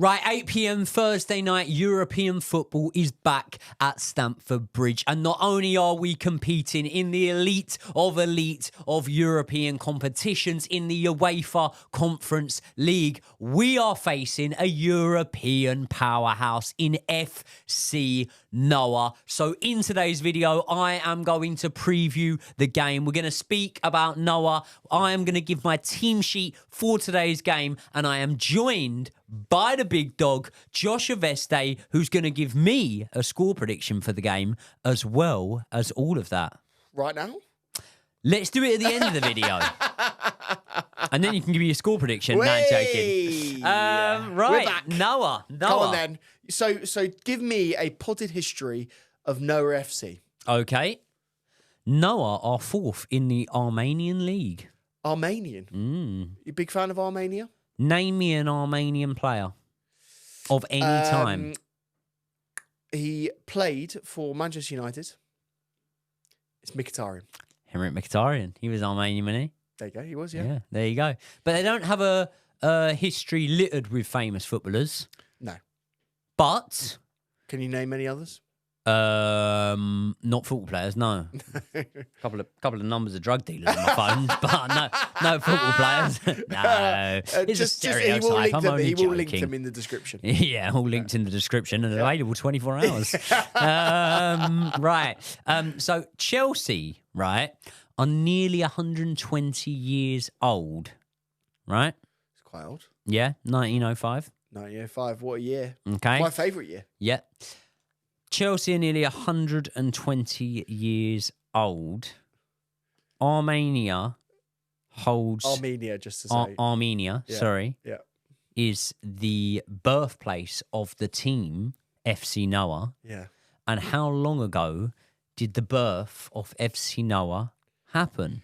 Right, 8 p.m. Thursday night, European football is back at Stamford Bridge. And not only are we competing in the elite of European competitions in the Eufa Conference League, we are facing a European powerhouse in FC Noah. So in today's video, I am going to preview the game. We're going to speak about Noah. I am going to give my team sheet for today's game. And I am joined by the big dog, Josh Aveste, who's going to give me a score prediction for the game, as well as all of that. Right now? Let's do it at the end of the video. And then you can give me a score prediction. No, I'm joking. Right, We're back. Noah. Come on then. So give me a potted history of Noah FC. Okay. Noah are fourth in the Armenian League. Armenian? You a big fan of Armenia? Name me an Armenian player of any time. He played for Manchester United. It's Mkhitaryan. Henrik Mkhitaryan. He was Armenian, wasn't he? There you go. He was, yeah. Yeah, there you go. But they don't have a history littered with famous footballers. No. But Can you name any others? not football players, no. couple of numbers of drug dealers on my phone, but no football players. No, it's a stereotype. I'm only he will link joking. them in the description. Yeah, all linked in the description and available 24 hours. Right. So Chelsea, right, are nearly 120 years old, right? It's quite old. Yeah, 1905. 1905. What a year. Okay. My favourite year. Yeah. Chelsea are nearly 120 years old. Armenia holds... Armenia, just to say. Armenia, Yeah. sorry, Yeah. is the birthplace of the team, FC Noah. Yeah. And how long ago did the birth of FC Noah happen?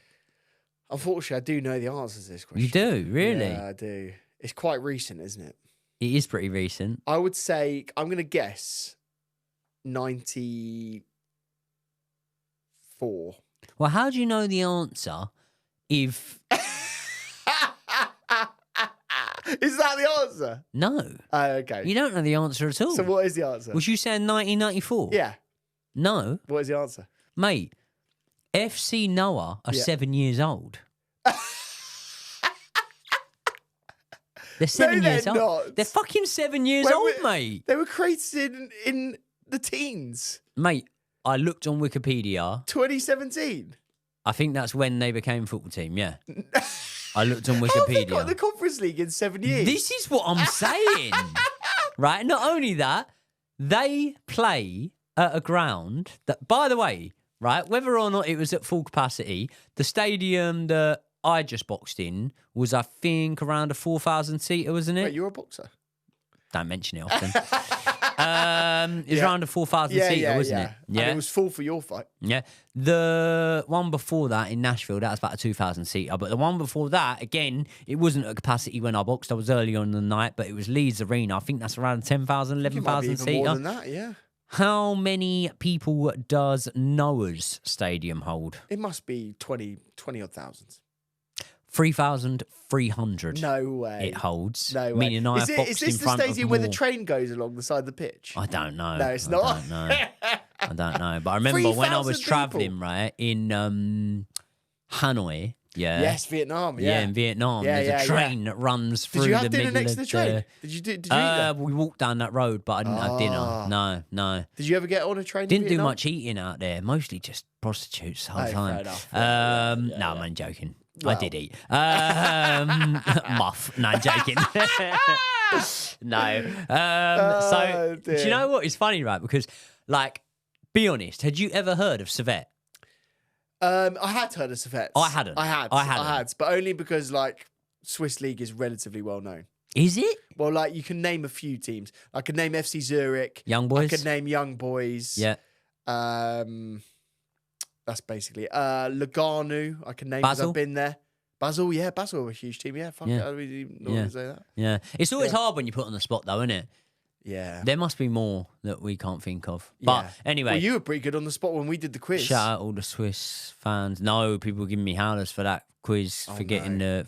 Unfortunately, I do know the answers to this question. You do, really? Yeah, I do. It's quite recent, isn't it? It is pretty recent. I would say, I'm going to guess 94. Well, how do you know the answer if... Is that the answer? No. Okay. You don't know the answer at all. So what is the answer? Was you saying 1994? Yeah. No. What is the answer? Mate, FC Noah are 7 years old. They're 7 No, years they're old. not. They're fucking 7 years When old, we- mate. They were created in the teens. Mate, I looked on Wikipedia. 2017. I think that's when they became football team, yeah. I looked on How have they Wikipedia. got the Conference League in 7 years? This is what I'm saying. Right? Not only that, they play at a ground that, by the way, right, whether or not it was at full capacity, the stadium that I just boxed in was, I think, around a 4,000-seater, wasn't it? Wait, you're a boxer? Don't mention it often. It was around a 4,000-seater, wasn't it? Yeah. And it was full for your fight. Yeah. The one before that in Nashville, that was about a 2,000-seater. But the one before that, again, it wasn't at capacity when I boxed. I was early on in the night, but it was Leeds Arena. I think that's around 10,000, It might be even 11,000-seater. more than that, yeah. How many people does Noah's Stadium hold? It must be 20 odd thousands. 3,300. No way. It holds. No way. Meaning I Is boxed this in the front of stadium where the more. train goes along the side of the pitch? I don't know. No, it's I not. Don't know. I don't know. But I remember when I was 3,000 traveling, people. right, in Hanoi. Yeah. Yes, Vietnam. Yeah, Yeah. in Vietnam. Yeah, There's a yeah, train that runs through Did you have the dinner middle next of to the train? Did you eat there? We walked down that road, but I didn't have dinner. No. Did you ever get on a train? Didn't in do Vietnam? much eating out there. Mostly just prostitutes the whole Oh, time. fair enough. Yeah, No, I'm joking. I Well. did eat. Muff. No, I'm joking. No. So, do you dear. know what is funny, right? Because, like, be honest, had you ever heard of Servette? I had heard of Servette. I hadn't. I had, but only because like Swiss league is relatively well known. Is it? Well, like you can name a few teams. I could name FC Zurich. Young Boys? I could name Young Boys. Yeah. That's basically Lugano. I can name because Basel? I've been there. Basel, yeah, Basel are a huge team. Yeah, fuck Yeah. it. I really didn't normally say that. Yeah. It's always hard when you put on the spot, though, isn't it? Yeah. There must be more that we can't think of. But Yeah. anyway, Well, you were pretty good on the spot when we did the quiz. shout out all the Swiss fans. No, people were giving me howlers for that quiz, Oh, forgetting the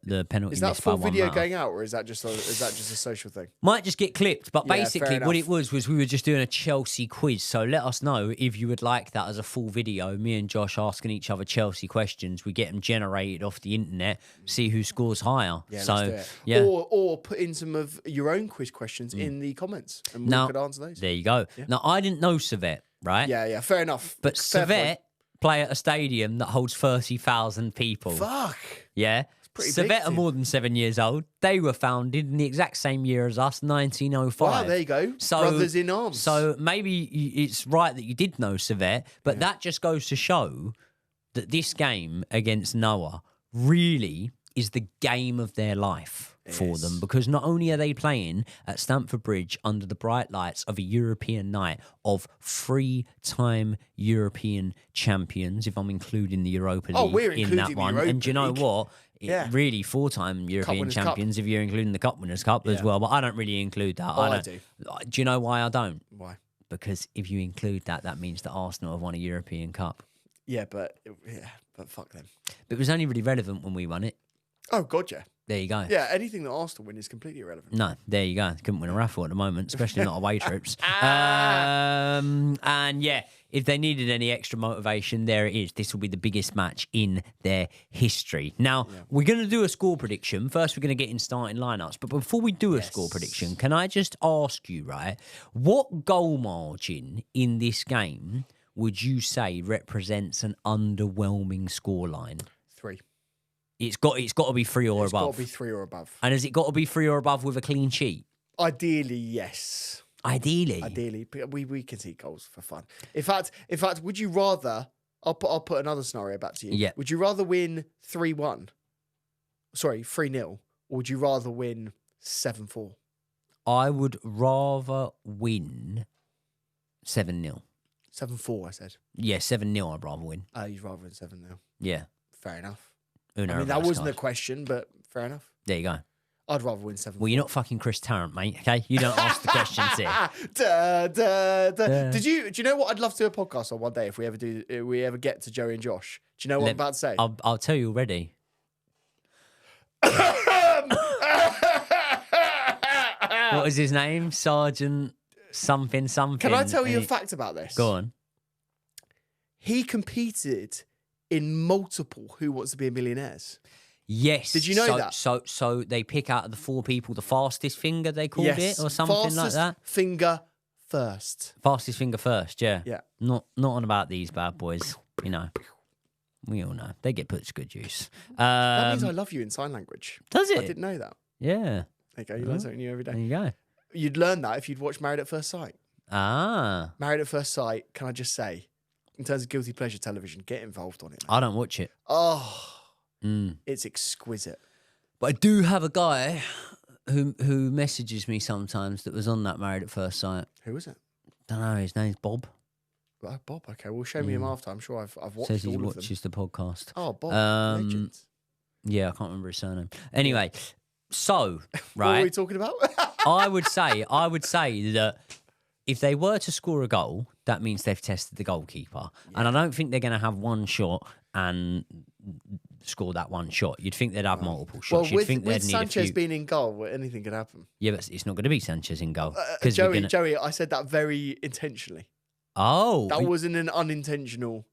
the penalty Is that missed by full one video matter. going out, or is that just a social thing? Might just get clipped, but Yeah, basically fair what enough. it was we were just doing a Chelsea quiz. So let us know if you would like that as a full video. Me and Josh asking each other Chelsea questions. We get them generated off the internet, see who scores higher. Yeah, so let's do it. yeah. Or put in some of your own quiz questions in the comments, and we Now, could answer those. there you go. Now I didn't know Servette, right? Yeah, fair enough. But Fair point. Servette play at a stadium that holds 30,000 people. Fuck. Yeah. pretty Servette big, are too. more than 7 years old. They were founded in the exact same year as us, 1905. Wow, there you go. Brothers in arms. So maybe it's right that you did know Servette, but that just goes to show that this game against Noah really is the game of their life for them, because not only are they playing at Stamford Bridge under the bright lights of a European night of 3-time European champions, if I'm including the Europa League we're in including that the one. Europa And do you know League. what? Yeah. Really 4-time European Winners' Cup. champions if you're including the Cup Winners' Cup as well. But I don't really include that. I don't. do. Do you know why I don't? Why? Because if you include that, that means that Arsenal have won a European Cup. Yeah, but fuck them. But it was only really relevant when we won it. Oh god, yeah. There you go. Yeah, anything that Arsenal win is completely irrelevant. No, there you go. Couldn't win a raffle at the moment, especially not away trips. And yeah, if they needed any extra motivation, there it is. This will be the biggest match in their history. Now, we're going to do a score prediction. First, we're going to get in starting lineups. But before we do a score prediction, can I just ask you, right, what goal margin in this game would you say represents an underwhelming scoreline? 3. It's got to be 3 or It's above. got to be 3 or above. And has it got to be 3 or above with a clean sheet? Ideally, yes. Ideally. But we can see goals for fun. In fact, would you rather? I'll put another scenario back to you. Yeah. Would you rather win 3-1? Sorry, 3-0, or would you rather win 7-4? I would rather win 7-0. 7-4, I said. Yeah, 7-0 I'd rather win. You'd rather win 7-0. Yeah. Fair enough. Uno I mean, that reverse wasn't a card. question, but fair enough. There you go. I'd rather win 7-4. Well, you're not fucking Chris Tarrant, mate, okay? You don't ask the questions here. Do you know what I'd love to do a podcast on one day if we ever get to Joey and Josh? Do you know what I'm about to say? I'll tell you already. What was his name? Sergeant something. Can I tell you a fact about this? Go on. He competed in multiple Who Wants to Be a Millionaires. Yes. Did you know that? So they pick out of the 4 people the fastest finger, they called it, or something like Fastest that? finger first. Fastest finger first, yeah. Yeah. Not on about these bad boys, you know. We all know. They get put to good use. That means I love you in sign language. Does it? I didn't know that. Yeah. There you go. You learn something new every There day. you go. You'd learn that if you'd watched Married at First Sight. Ah. Married at First Sight, can I just say, in terms of guilty pleasure television, get involved on it. I don't watch it. Oh, Mm. it's exquisite. But I do have a guy who messages me sometimes that was on that Married at First Sight. Who is it? Don't know. His name's Bob. Oh, Bob. Okay, well, show me him after. I'm sure I've watched Says he all of them. watches the podcast. Oh, Bob. Legend. Yeah, I can't remember his surname. Anyway, so What were we right, talking about? I would say that if they were to score a goal, that means they've tested the goalkeeper, and I don't think they're going to have one shot and score that one shot. You'd think they'd have multiple Well, shots. You'd with think they'd need Sanchez a few. being in goal, anything could happen. Yeah, but it's not going to be Sanchez in goal we're Joey, I said that very intentionally. Oh, That wasn't an unintentional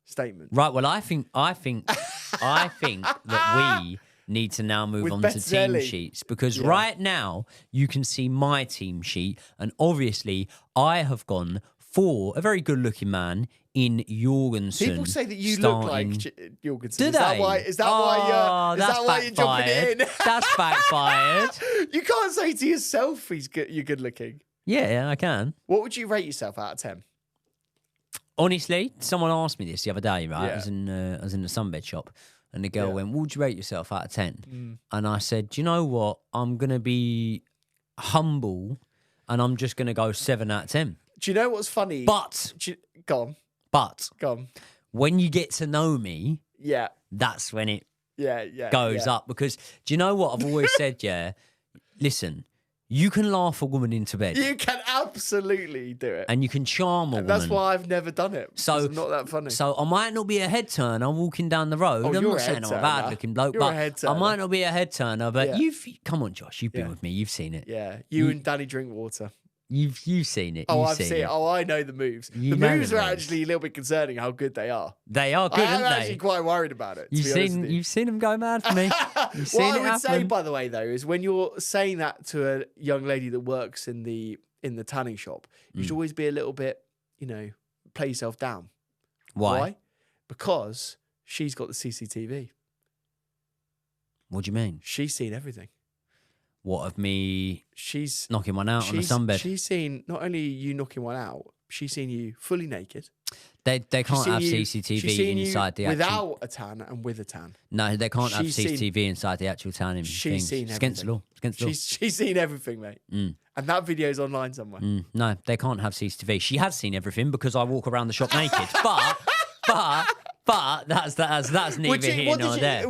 statement. right. Well, I think that we need to now move With on to team Betzelli. sheets, because right now you can see my team sheet, and obviously I have gone for a very good-looking man in Jorgensen. People say that you look like starting- Jorgensen. Do they? Is that why you're jumping backfired. in? That's backfired. You can't say to yourself you're good looking. Yeah, I can. What would you rate yourself out of 10? Honestly, someone asked me this the other day, right? Yeah. I was in the sunbed shop, and the girl went, "What would you rate yourself out of 10?" And I said, "Do you know what? I'm gonna be humble, and I'm just gonna go 7 out of 10." Do you know what's funny? But Go on. when you get to know me, Yeah. that's when it Yeah. goes up. Because do you know what I've always said? Yeah, listen, You can laugh a woman into bed. You can absolutely do it. And you can charm a woman. That's why I've never done it. So I'm not that funny. So I might not be a head turner walking down the road. I'm not saying I'm a bad looking bloke, but I might not be a head turner. But come on, Josh, you've been with me. You've seen it. Yeah, you and Danny Drinkwater. You've seen it. I've seen it. Oh, I know the moves. The moves are actually a little bit concerning how good they are. They are good, aren't they? I'm actually quite worried about it. You've seen them go mad for me. You've seen what it I would happen. say, by the way, though, is when you're saying that to a young lady that works in the tanning shop, you should always be a little bit, play yourself down. Why? Because she's got the CCTV. What do you mean? She's seen everything. What of me? She's knocking one out on a sunbed. She's seen not only you knocking one out, she's seen you fully naked. They can't have CCTV inside the actual... without a tan and with a tan. No, they can't have CCTV inside the actual tanning She's thing. seen It's against the law. It's against the law. She's seen everything, mate. And that video's online somewhere. No, they can't have CCTV. She has seen everything because I walk around the shop naked. But that's neither here nor there.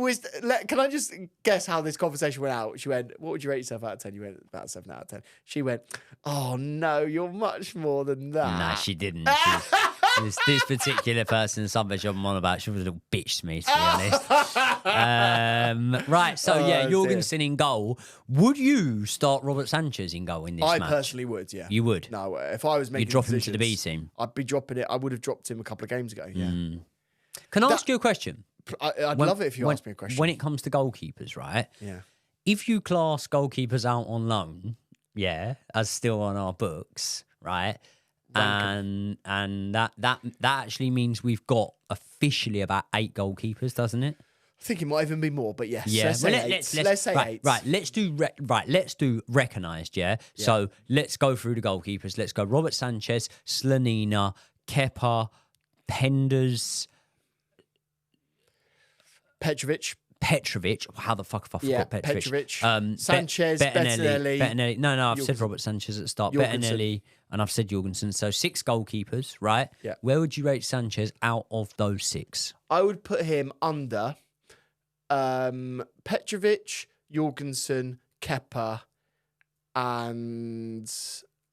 Can I just guess how this conversation went out? She went, "What would you rate yourself out of 10?" You went, "About 7 out of 10." She went, "Oh no, you're much more than that." No, she didn't. This particular person, something I'm on about, she was a little bitch to me, to be honest. Right, so Jorgensen in goal. Would you start Robert Sanchez in goal in this match? I personally would, yeah. You would? No, if I was making You'd drop him to the B team? I'd be dropping it. I would have dropped him a couple of games ago, yeah. Can I ask you a question? I'd love it if you asked me a question. When it comes to goalkeepers, right? Yeah. If you class goalkeepers out on loan, as still on our books, right? And that actually means we've got officially about 8 goalkeepers, doesn't it? I think it might even be more, but yes. Yeah. Let's say 8. Right. Let's do recognised. Yeah. So let's go through the goalkeepers. Let's go. Robert Sanchez, Slanina, Kepa, Penders. Petrovic. How the fuck have I forgot Petrovic? Sanchez, Bettinelli. No, I've said Robert Sanchez at the start. Bettinelli, and I've said Jorgensen. So 6 goalkeepers, right? Yeah. Where would you rate Sanchez out of those 6? I would put him under Petrovic, Jorgensen, Kepa, and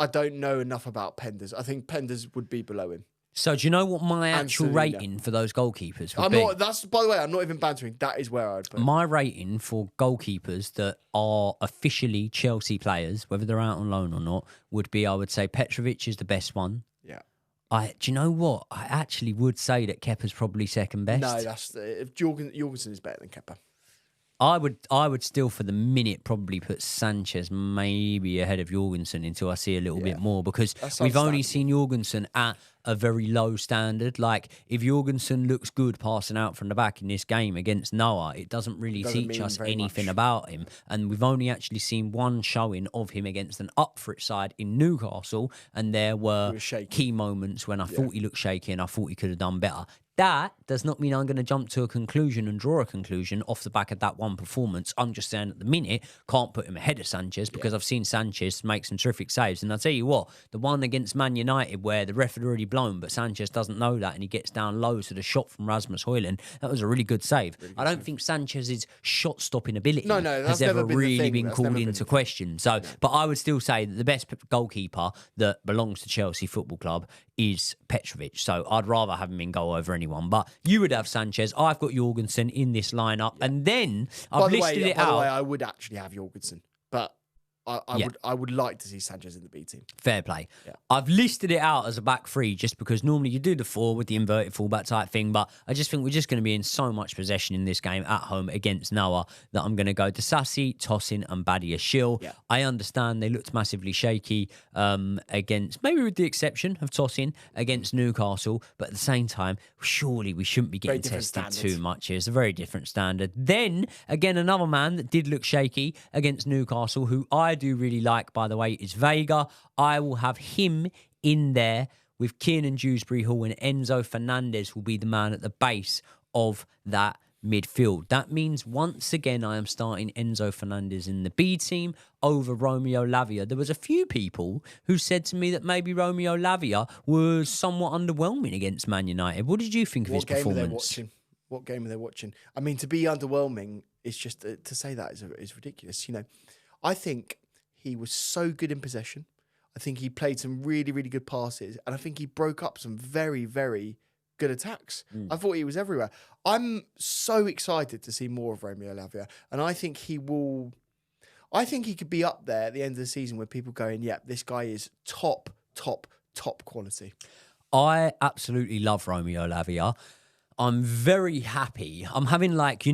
I don't know enough about Penders. I think Penders would be below him. So do you know what my actual rating for those goalkeepers would be? By the way, I'm not even bantering. That is where I'd put it. My rating for goalkeepers that are officially Chelsea players, whether they're out on loan or not, would be, I would say Petrovic is the best one. Yeah. Do you know what? I actually would say that Kepa's probably second best. No, Jorgensen is better than Kepa. I would still, for the minute, probably put Sanchez maybe ahead of Jorgensen until I see a little bit more, because we've only seen Jorgensen at a very low standard. Like, if Jorgensen looks good passing out from the back in this game against Noah, it doesn't really teach us anything about him. And we've only actually seen one showing of him against an up-for-it side in Newcastle, and there were key moments when I thought he looked shaky and I thought he could have done better. That does not mean I'm going to jump to a conclusion and draw a conclusion off the back of that one performance. I'm just saying at the minute, can't put him ahead of Sanchez because I've seen Sanchez make some terrific saves. And I'll tell you what, the one against Man United where the ref had already blown, but Sanchez doesn't know that and he gets down low to the shot from Rasmus Højlund, that was a really good save. I don't think Sanchez's shot-stopping ability has ever really been called into question. So, but I would still say that the best goalkeeper that belongs to Chelsea Football Club is Petrovic. So I'd rather have him in goal over anyone. But you would have Sanchez. I've got Jorgensen in this lineup. And then I've listed it out. By the way, I would actually have Jorgensen. But I would like to see Sanchez in the B team. Fair play. Yeah. I've listed it out as a back three just because normally you do the 4 with the inverted fullback type thing, but I just think we're just going to be in so much possession in this game at home against Noah that I'm going to go to Sassy, Tosin and Badiashile. Yeah. I understand they looked massively shaky against, maybe with the exception of Tosin, against Newcastle, but at the same time, surely we shouldn't be getting tested too much here. It's a very different standard. Then, again, another man that did look shaky against Newcastle, who I do really like, by the way, is Vega. I will have him in there with Kiernan Dewsbury-Hall, and Enzo Fernandez will be the man at the base of that midfield. That means once again I am starting Enzo Fernandez in the B team over Romeo Lavia. There was a few people who said to me that maybe Romeo Lavia was somewhat underwhelming against Man United. What did you think of his performance? What game are they watching? I mean, to be underwhelming is just to say that is ridiculous. You know, I think he was so good in possession. I think he played some really, really good passes. And I think he broke up some very, very good attacks. I thought he was everywhere. I'm so excited to see more of Romeo Lavia. And I think he could be up there at the end of the season with people going, yeah, this guy is top quality. I absolutely love Romeo Lavia. I'm very happy. I'm having like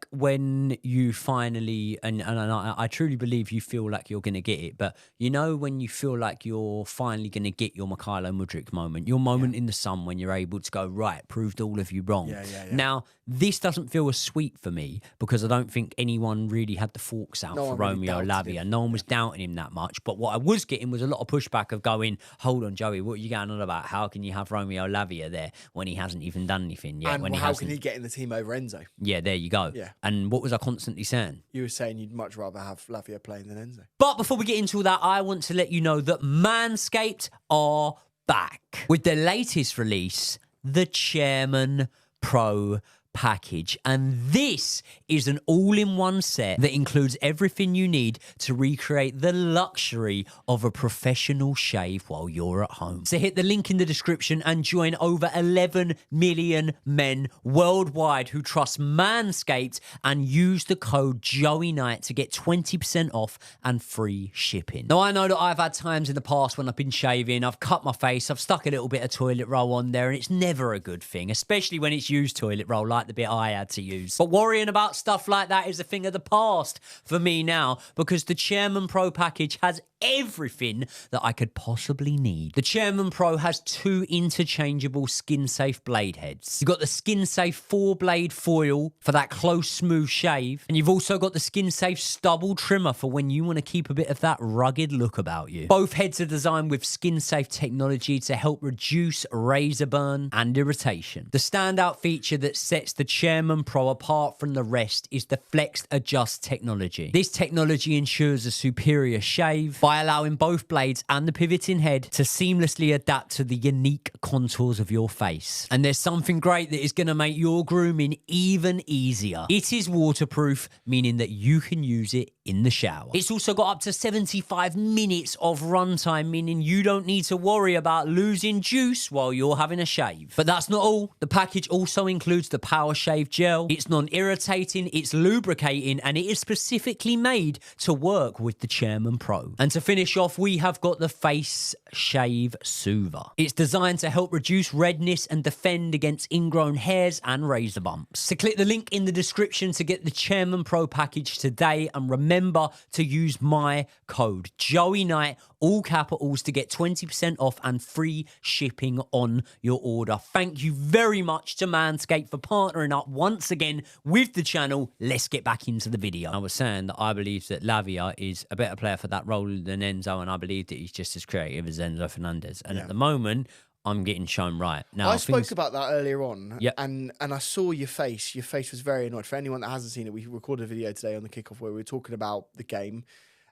when you finally, and I truly believe you feel like you're going to get it, but when you feel like you're finally going to get your Mykhailo Mudryk moment, your moment in the sun when you're able to go, right, proved all of you wrong. Yeah. Now, this doesn't feel as sweet for me because I don't think anyone really had the forks out for Romeo Lavia. No one was doubting him that much. But what I was getting was a lot of pushback of going, hold on, Joey, what are you going on about? How can you have Romeo Lavia there when he hasn't even done anything yet? And how can he get in the team over Enzo? Yeah, there you go. Yeah. And what was I constantly saying? You were saying you'd much rather have Lavia playing than Enzo. But before we get into all that, I want to let you know that Manscaped are back with their latest release, the Chairman Pro package. And this is an all-in-one set that includes everything you need to recreate the luxury of a professional shave while you're at home. So hit the link in the description and join over 11 million men worldwide who trust Manscaped and use the code JOEYKNIGHT to get 20% off and free shipping. Now, I know that I've had times in the past when I've been shaving, I've cut my face, I've stuck a little bit of toilet roll on there, and it's never a good thing, especially when it's used toilet roll like the bit I had to use. But worrying about stuff like that is a thing of the past for me now, because the Chairman Pro package has everything that I could possibly need. The Chairman Pro has 2 interchangeable skin-safe blade heads. You've got the skin-safe 4-blade foil for that close, smooth shave, and you've also got the skin-safe stubble trimmer for when you want to keep a bit of that rugged look about you. Both heads are designed with skin-safe technology to help reduce razor burn and irritation. The standout feature that sets the Chairman Pro apart from the rest is the Flex Adjust technology. This technology ensures a superior shave by allowing both blades and the pivoting head to seamlessly adapt to the unique contours of your face. And there's something great that is going to make your grooming even easier. It is waterproof, meaning that you can use it in the shower. It's also got up to 75 minutes of runtime, meaning you don't need to worry about losing juice while you're having a shave. But that's not all. The package also includes the Power Shave Gel. It's non-irritating, it's lubricating, and it is specifically made to work with the Chairman Pro. And to finish off, we have got the Face Shave Soother. It's designed to help reduce redness and defend against ingrown hairs and razor bumps. So click the link in the description to get the Chairman Pro package today, and remember to use my code JOEYKNIGHT, all capitals, to get 20% off and free shipping on your order. Thank you very much to Manscaped for partnering up once again with the channel. Let's get back into the video. I was saying that I believe that Lavia is a better player for that role than Enzo, and I believe that he's just as creative as Enzo Fernandez. And at the moment, I'm getting shown right. Now, I spoke about that earlier on, Yep. and I saw your face. Your face was very annoyed. For anyone that hasn't seen it, we recorded a video today on the kickoff where we were talking about the game.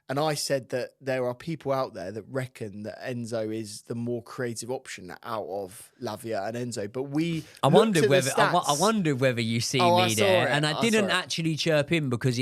And I said that there are people out there that reckon that Enzo is the more creative option out of Lavia and Enzo. But I wondered whether you see me there, and I didn't saw it. actually chirp in because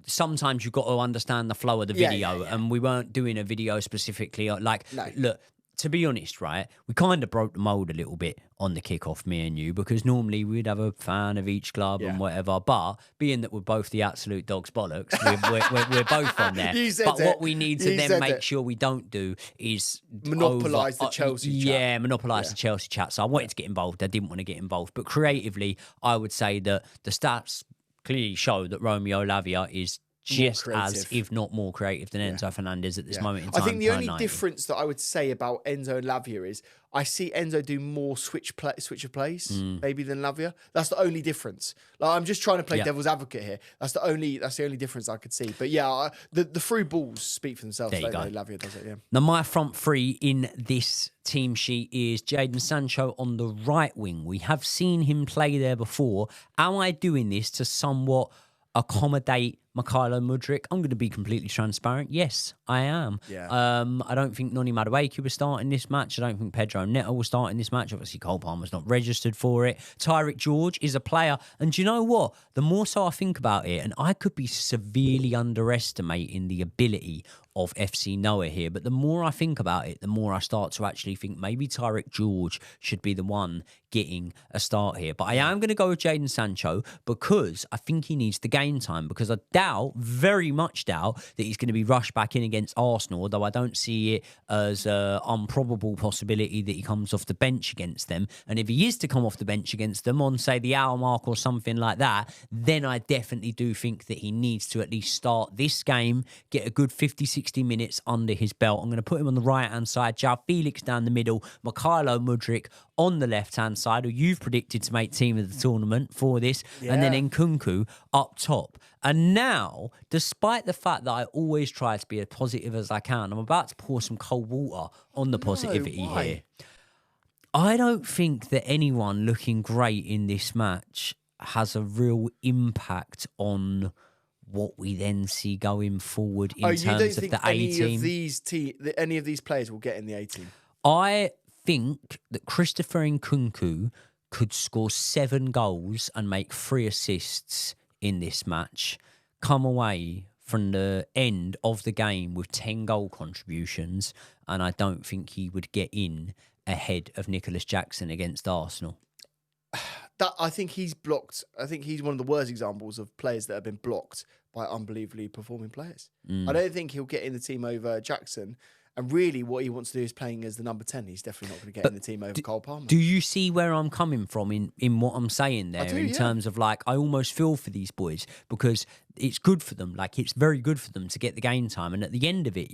sometimes you've got to understand the flow of the video, and we weren't doing a video specifically. Look, to be honest, right, we kind of broke the mold a little bit on the kickoff, me and you, because normally we'd have a fan of each club and whatever. But being that we're both the absolute dog's bollocks, we're both on there. But what we need to then make sure we don't do is monopolise the Chelsea chat. Yeah, monopolise the Chelsea chat. So I wanted to get involved. I didn't want to get involved. But creatively, I would say that the stats clearly show that Romeo Lavia is just as, if not more creative than Enzo Fernandez at this moment in time. I think the only difference that I would say about Enzo and Lavia is I see Enzo do more switch of plays maybe than Lavia. That's the only difference. Like, I'm just trying to play devil's advocate here. That's the only difference I could see. But yeah, the through balls speak for themselves. There you go. Lavia does it. Yeah. Now, my front three in this team sheet is Jadon Sancho on the right wing. We have seen him play there before. Am I doing this to somewhat accommodate Mikhailo Mudryk. I'm going to be completely transparent. Yes, I am. Yeah. I don't think Noni Madueke was starting this match. I don't think Pedro Neto was starting this match. Obviously, Cole Palmer's not registered for it. Tyrick George is a player. And do you know what? The more so I think about it, and I could be severely underestimating the ability of FC Noah here, but the more I think about it, the more I start to actually think maybe Tyrick George should be the one getting a start here. But I am going to go with Jadon Sancho because I think he needs the game time, because I very much doubt that he's going to be rushed back in against Arsenal, although I don't see it as an improbable possibility that he comes off the bench against them. And if he is to come off the bench against them on, say, the hour mark or something like that, then I definitely do think that he needs to at least start this game, get a good 50-60 minutes under his belt. I'm going to put him on the right-hand side, João Felix down the middle, Mikhailo Mudryk on the left-hand side, who you've predicted to make team of the tournament for this, and then Nkunku up top. And now, despite the fact that I always try to be as positive as I can, I'm about to pour some cold water on the positivity here. I don't think that anyone looking great in this match has a real impact on what we then see going forward in terms of the A team. Any of these players will get in the A team? I think that Christopher Nkunku could score 7 goals and make 3 assists in this match, come away from the end of the game with 10 goal contributions, and I don't think he would get in ahead of Nicholas Jackson against Arsenal. I think he's blocked. I think he's one of the worst examples of players that have been blocked by unbelievably performing players. I don't think he'll get in the team over Jackson. And really, what he wants to do is playing as the number 10. He's definitely not going to get in the team over Cole Palmer. Do you see where I'm coming from in what I'm saying there? Terms of, like, I almost feel for these boys because it's good for them. Like, it's very good for them to get the game time. And at the end of it,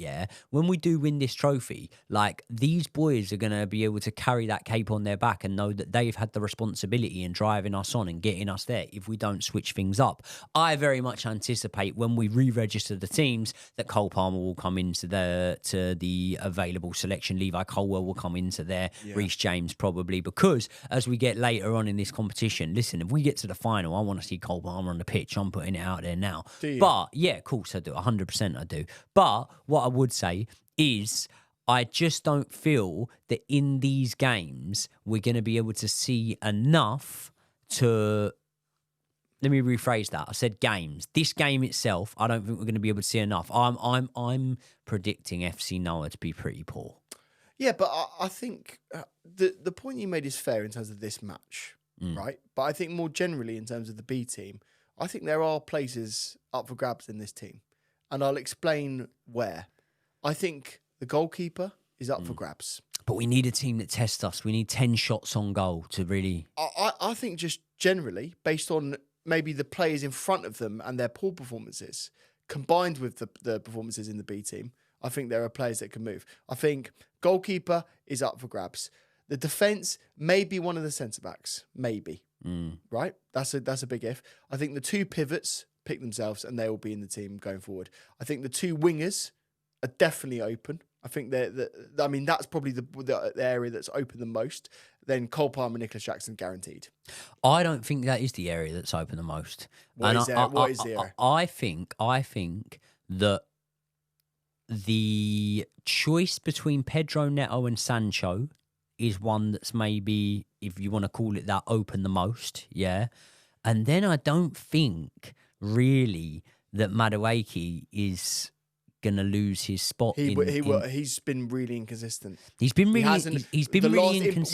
when we do win this trophy, like, these boys are going to be able to carry that cape on their back and know that they've had the responsibility in driving us on and getting us there if we don't switch things up. I very much anticipate when we re-register the teams that Cole Palmer will come into the available selection. Levi Colwell will come into there. Reece James probably, because as we get later on in this competition, listen, if we get to the final, I want to see Cole Palmer on the pitch. I'm putting it out there now. But yeah, of course I do. 100% I do. But what I would say is I just don't feel that in these games we're going to be able to see enough to... Let me rephrase that. I said games. This game itself, I don't think we're going to be able to see enough. I'm predicting FC Noah to be pretty poor. Yeah, but I think the point you made is fair in terms of this match, right? But I think more generally in terms of the B team, I think there are places up for grabs in this team. And I'll explain where. I think the goalkeeper is up for grabs. But we need a team that tests us. We need 10 shots on goal to really... I think just generally, based on maybe the players in front of them and their poor performances, combined with the performances in the B team, I think there are players that can move. I think goalkeeper is up for grabs. The defence may be one of the centre-backs. Maybe. Right? That's a big if. I think the 2 pivots pick themselves and they will be in the team going forward. I think the 2 wingers are definitely open. I think that's probably the area that's open the most. Then Cole Palmer, Nicholas Jackson, guaranteed. I don't think that is the area that's open the most. What is the area? I think that the choice between Pedro Neto and Sancho is one that's maybe, if you want to call it that, open the most, And then I don't think really that Madueke is going to lose his spot. He's been really inconsistent. He's been really inconsistent.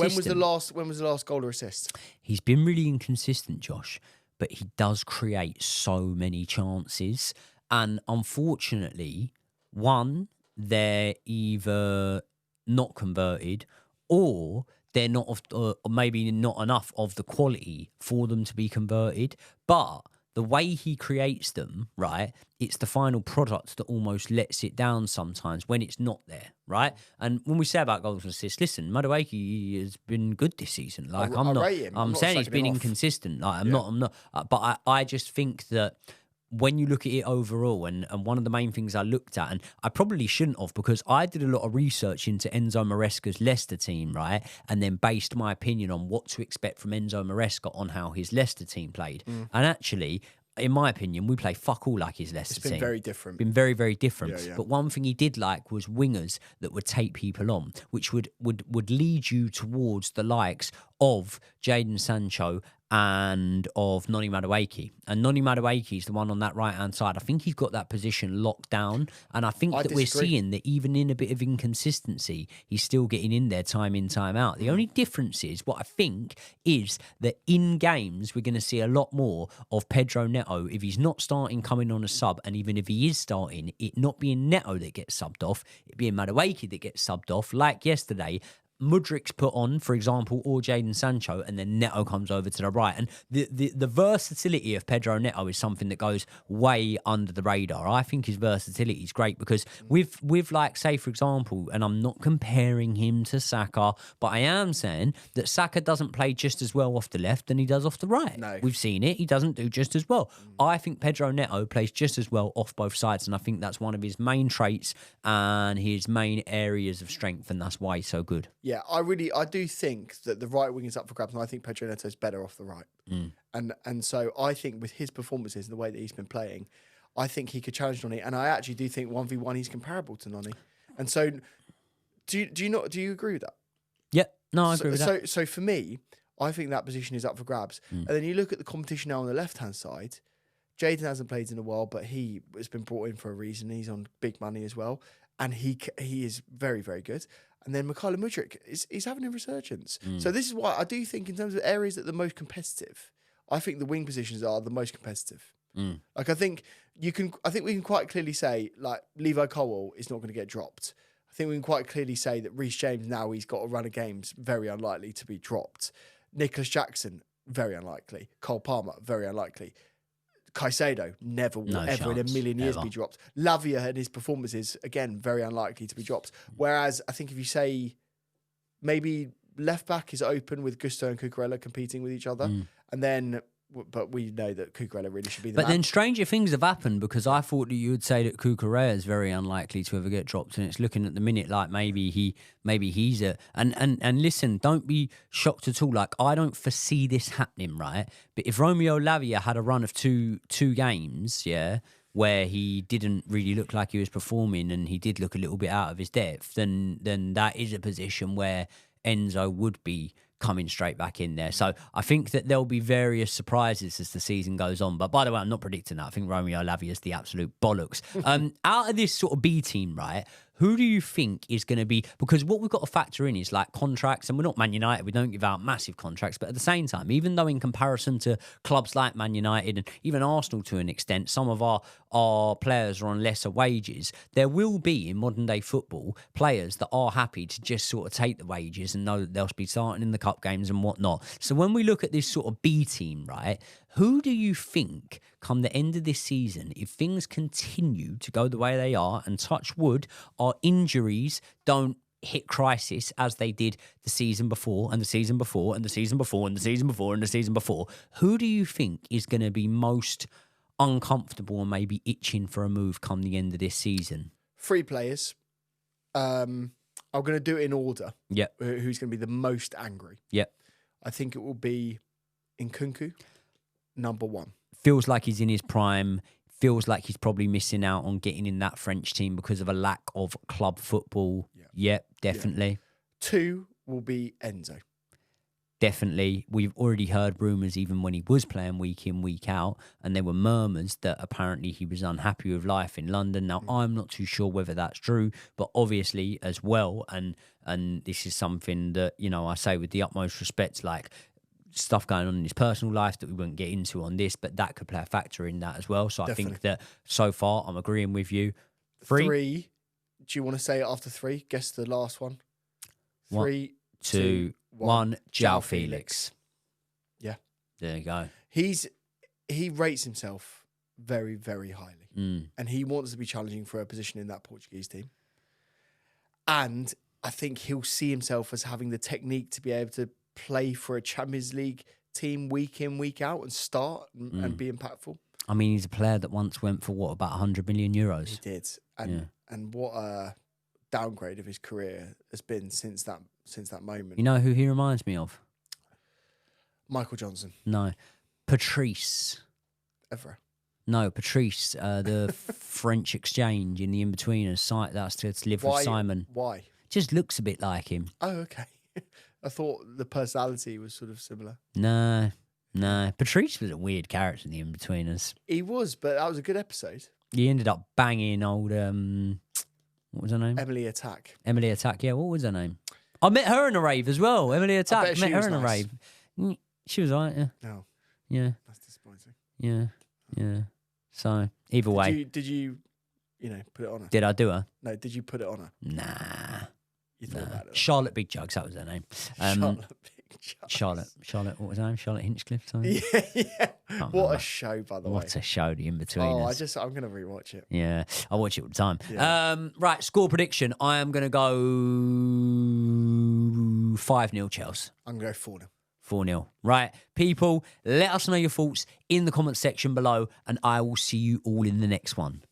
When was the last goal or assist? He's been really inconsistent, Josh, but he does create so many chances. And unfortunately, one, they're either not converted or they're not, maybe not enough of the quality for them to be converted. But the way he creates them, right, it's the final product that almost lets it down sometimes when it's not there, right? And when we say about goals and assists, listen, Madueke has been good this season. Like, I'm saying he's been inconsistent. Like, I'm not. But I just think that when you look at it overall, and one of the main things I looked at, and I probably shouldn't have, because I did a lot of research into Enzo Maresca's Leicester team, right? And then based my opinion on what to expect from Enzo Maresca on how his Leicester team played. And actually, in my opinion, we play fuck all like his Leicester It's been team. very different. Been very, very different. Yeah. But one thing he did like was wingers that would take people on, which would lead you towards the likes of Jadon Sancho and of Noni Madueke. And Noni Madueke is the one on that right-hand side. I think he's got that position locked down. And I think that we're seeing that even in a bit of inconsistency, he's still getting in there time in, time out. The only difference is, what I think is that in games, we're going to see a lot more of Pedro Neto, if he's not starting, coming on a sub. And even if he is starting, it not being Neto that gets subbed off, it being Madueke that gets subbed off, like yesterday. Mudryk's put on, for example, or Jadon Sancho, and then Neto comes over to the right. And the versatility of Pedro Neto is something that goes way under the radar. I think his versatility is great because with like, say, for example, and I'm not comparing him to Saka, but I am saying that Saka doesn't play just as well off the left than he does off the right. No. We've seen it. He doesn't do just as well. I think Pedro Neto plays just as well off both sides, and I think that's one of his main traits and his main areas of strength, and that's why he's so good. Yeah, I do think that the right wing is up for grabs, and I think Pedro Neto's better off the right. And so I think with his performances and the way that he's been playing, I think he could challenge Noni, and I actually do think 1v1 he's comparable to Noni. And so, do you agree with that? Yeah, no, I agree with that. So for me, I think that position is up for grabs. And then you look at the competition now on the left-hand side. Jadon hasn't played in a while, but he has been brought in for a reason. He's on big money as well, and he is very, very good. And then Mykhailo Mudryk is having a resurgence. So this is why I do think in terms of areas that are the most competitive, I think the wing positions are the most competitive. Like I think we can quite clearly say like Levi Colwill is not going to get dropped. I think we can quite clearly say that Reece James, now he's got a run of games, very unlikely to be dropped. Nicholas Jackson, very unlikely. Cole Palmer, very unlikely. Caicedo never will ever in a million years be dropped. Lavia and his performances, again, very unlikely to be dropped. Whereas I think if you say maybe left back is open with Gusto and Cucurella competing with each other, and then, but we know that Cucurella really should be the man. Then stranger things have happened, because I thought that you would say that Cucurella is very unlikely to ever get dropped, and it's looking at the minute like maybe he's a and listen, don't be shocked at all. Like, I don't foresee this happening, right? But if Romeo Lavia had a run of two games, where he didn't really look like he was performing and he did look a little bit out of his depth, then that is a position where Enzo would be coming straight back in there. So I think that there'll be various surprises as the season goes on. But by the way, I'm not predicting that. I think Romeo Lavia is the absolute bollocks. Out of this sort of B team, right, who do you think is going to be... Because what we've got to factor in is like contracts, and we're not Man United, we don't give out massive contracts, but at the same time, even though in comparison to clubs like Man United and even Arsenal to an extent, some of our players are on lesser wages, there will be in modern day football players that are happy to just sort of take the wages and know that they'll be starting in the cup games and whatnot. So when we look at this sort of B team, right, who do you think come the end of this season, if things continue to go the way they are, and touch wood, our injuries don't hit crisis as they did the season before and the season before and the season before and the season before and the season before, who do you think is going to be most uncomfortable and maybe itching for a move come the end of this season? 3 players. I'm going to do it in order. Yep. Who's going to be the most angry? Yep. I think it will be Nkunku, number 1. Feels like he's in his prime. Feels like he's probably missing out on getting in that French team because of a lack of club football. Yep, definitely. Yeah. 2 will be Enzo. Definitely. We've already heard rumours even when he was playing week in, week out, and there were murmurs that apparently he was unhappy with life in London. Now, I'm not too sure whether that's true, but obviously as well, and this is something that, you know, I say with the utmost respect, like stuff going on in his personal life that we won't get into on this, but that could play a factor in that as well. So Definitely. I think that so far I'm agreeing with you. 3. Do you want to say it after 3? Guess the last one. 3, 2, 1. João Felix. Yeah. There you go. He rates himself very, very highly. And he wants to be challenging for a position in that Portuguese team. And I think he'll see himself as having the technique to be able to play for a Champions League team week in, week out and start and be impactful. I mean, he's a player that once went for, what, about 100 million euros? He did. And what a downgrade of his career has been since that moment. You know who he reminds me of? Michael Johnson. No. Patrice. Evra. No, Patrice, the French exchange in the in-betweeners, that's to live with Simon. Why? Just looks a bit like him. Oh, okay. I thought the personality was sort of similar. No. Patrice was a weird character in the in-betweeners. He was, but that was a good episode. He ended up banging old, what was her name? Emily Attack. Emily Attack, yeah, what was her name? I met her in a rave as well. Emily Attack, met her in a rave. She was right, yeah. No. Yeah. That's disappointing. Yeah. So, either way. Did you put it on her? Did I do her? No, did you put it on her? Nah. You thought about it? Charlotte Big Jugs, that was her name. Charlotte Big Jugs. Charlotte, what was her name? Charlotte Hinchcliffe? Yeah. What a show, by the way. What a show, the in-between. Oh, I'm going to rewatch it. Yeah, I watch it all the time. Yeah. Right, score prediction. I am going to go 5-0 Chelsea. I'm going to go 4-0. 4-0. Right, people, let us know your thoughts in the comment section below, and I will see you all in the next one.